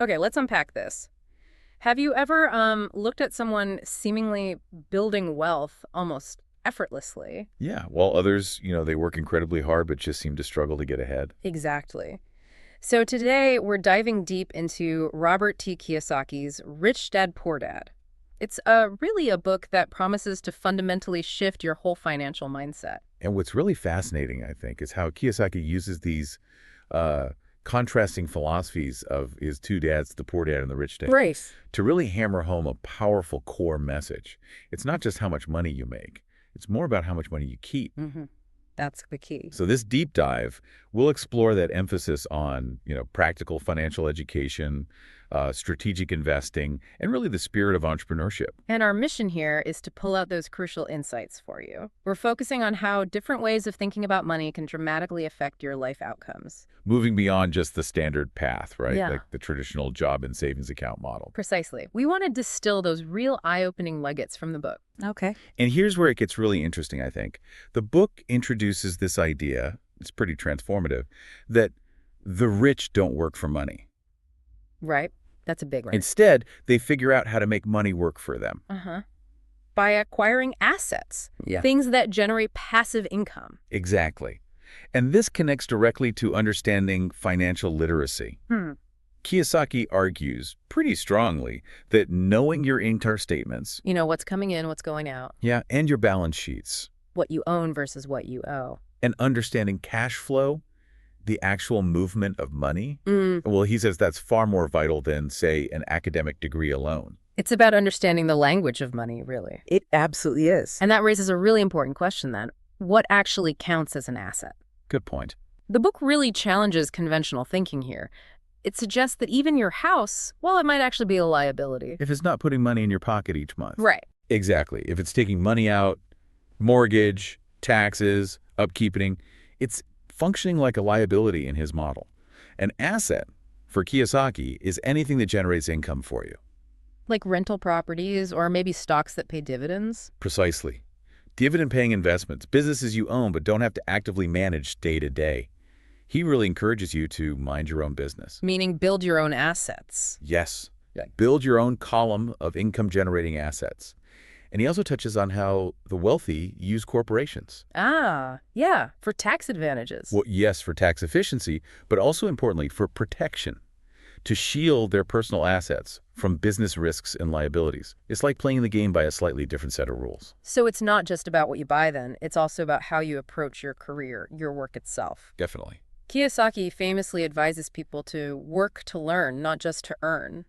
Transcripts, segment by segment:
Okay, let's unpack this. Have you ever looked at someone seemingly building wealth almost effortlessly? Yeah, while others, they work incredibly hard but just seem to struggle to get ahead. Exactly. So today we're diving deep into Robert T. Kiyosaki's Rich Dad Poor Dad. It's really a book that promises to fundamentally shift your whole financial mindset. And what's really fascinating, I think, is how Kiyosaki uses these uh, contrasting philosophies of his two dads, the poor dad and the rich dad, Right. to really hammer home a powerful core message. It's not just how much money you make. It's more about how much money you keep. Mm-hmm. That's the key. So this deep dive, we'll explore that emphasis on, practical financial education, strategic investing, and really the spirit of entrepreneurship. And our mission here is to pull out those crucial insights for you. We're focusing on how different ways of thinking about money can dramatically affect your life outcomes. Moving beyond just the standard path, right? Yeah. Like the traditional job and savings account model. Precisely. We want to distill those real eye-opening nuggets from the book. Okay. And here's where it gets really interesting, I think. The book introduces this idea, it's pretty transformative, that the rich don't work for money. Right. That's a big one. Instead, they figure out how to make money work for them. Uh-huh. By acquiring assets. Yeah. Things that generate passive income. Exactly. And this connects directly to understanding financial literacy. Kiyosaki argues pretty strongly that knowing your income statements, What's coming in, what's going out. yeah, and your balance sheets, What you own versus what you owe. and understanding cash flow, the actual movement of money, Mm. well, he says that's far more vital than, say, an academic degree alone. It's about understanding the language of money, really. It absolutely is. And that raises a really important question then. What actually counts as an asset? Good point. The book really challenges conventional thinking here. It suggests that even your house, well, it might actually be a liability. If it's not putting money in your pocket each month. Right. Exactly. If it's taking money out, mortgage, taxes, upkeeping, it's functioning like a liability in his model. An asset, for Kiyosaki, is anything that generates income for you. Like rental properties or maybe stocks that pay dividends. Precisely. Dividend-paying investments, businesses you own but don't have to actively manage day to day. He really encourages you to mind your own business. Meaning build your own assets. Yes. Build your own column of income-generating assets. And he also touches on how the wealthy use corporations. Ah, yeah, for tax advantages. Well, yes, for tax efficiency, but also importantly for protection, to shield their personal assets from business risks and liabilities. It's like playing the game by a slightly different set of rules. So it's not just about what you buy then, it's also about how you approach your career, your work itself. Definitely. Kiyosaki famously advises people to work to learn, not just to earn.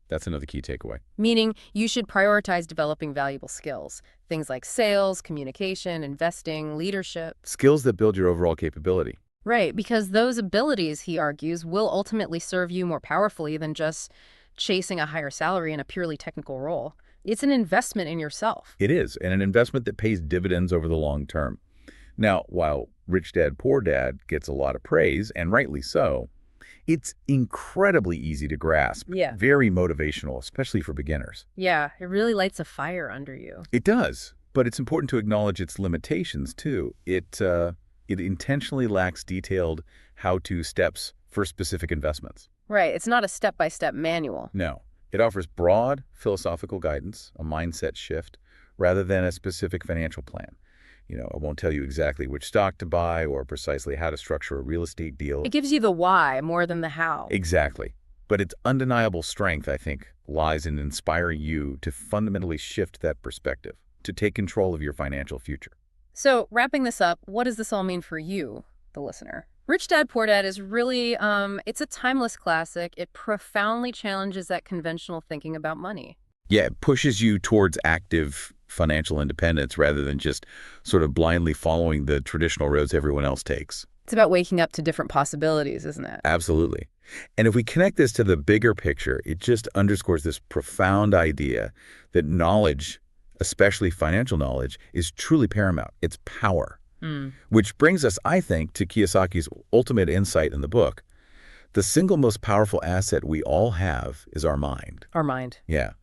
That's another key takeaway. Meaning you should prioritize developing valuable skills. Things like sales, communication, investing, leadership. Skills that build your overall capability. Right, because those abilities, he argues, will ultimately serve you more powerfully than just chasing a higher salary in a purely technical role. It's an investment in yourself. It is, and an investment that pays dividends over the long term. Now, while Rich Dad, Poor Dad gets a lot of praise, and rightly so, it's incredibly easy to grasp. Yeah. Very motivational, especially for beginners. Yeah, it really lights a fire under you. It does, but it's important to acknowledge its limitations, too. It intentionally lacks detailed how-to steps for specific investments. Right, it's not a step-by-step manual. No, it offers broad philosophical guidance, a mindset shift, rather than a specific financial plan. I won't tell you exactly which stock to buy or precisely how to structure a real estate deal. It gives you the why more than the how. Exactly. But its undeniable strength, I think, lies in inspiring you to fundamentally shift that perspective, to take control of your financial future. So, wrapping this up, what does this all mean for you, the listener? Rich Dad, Poor Dad is really, it's a timeless classic. It profoundly challenges that conventional thinking about money. Yeah, it pushes you towards active financial independence rather than just sort of blindly following the traditional roads everyone else takes. It's about waking up to different possibilities, isn't it? Absolutely. And if we connect this to the bigger picture, it just underscores this profound idea that knowledge, especially financial knowledge, is truly paramount. It's power. Which brings us, I think, to Kiyosaki's ultimate insight in the book. The single most powerful asset we all have is our mind. Our mind. Yeah.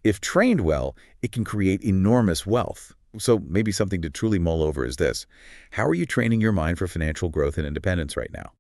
If trained well, it can create enormous wealth. So maybe something to truly mull over is this. How are you training your mind for financial growth and independence right now?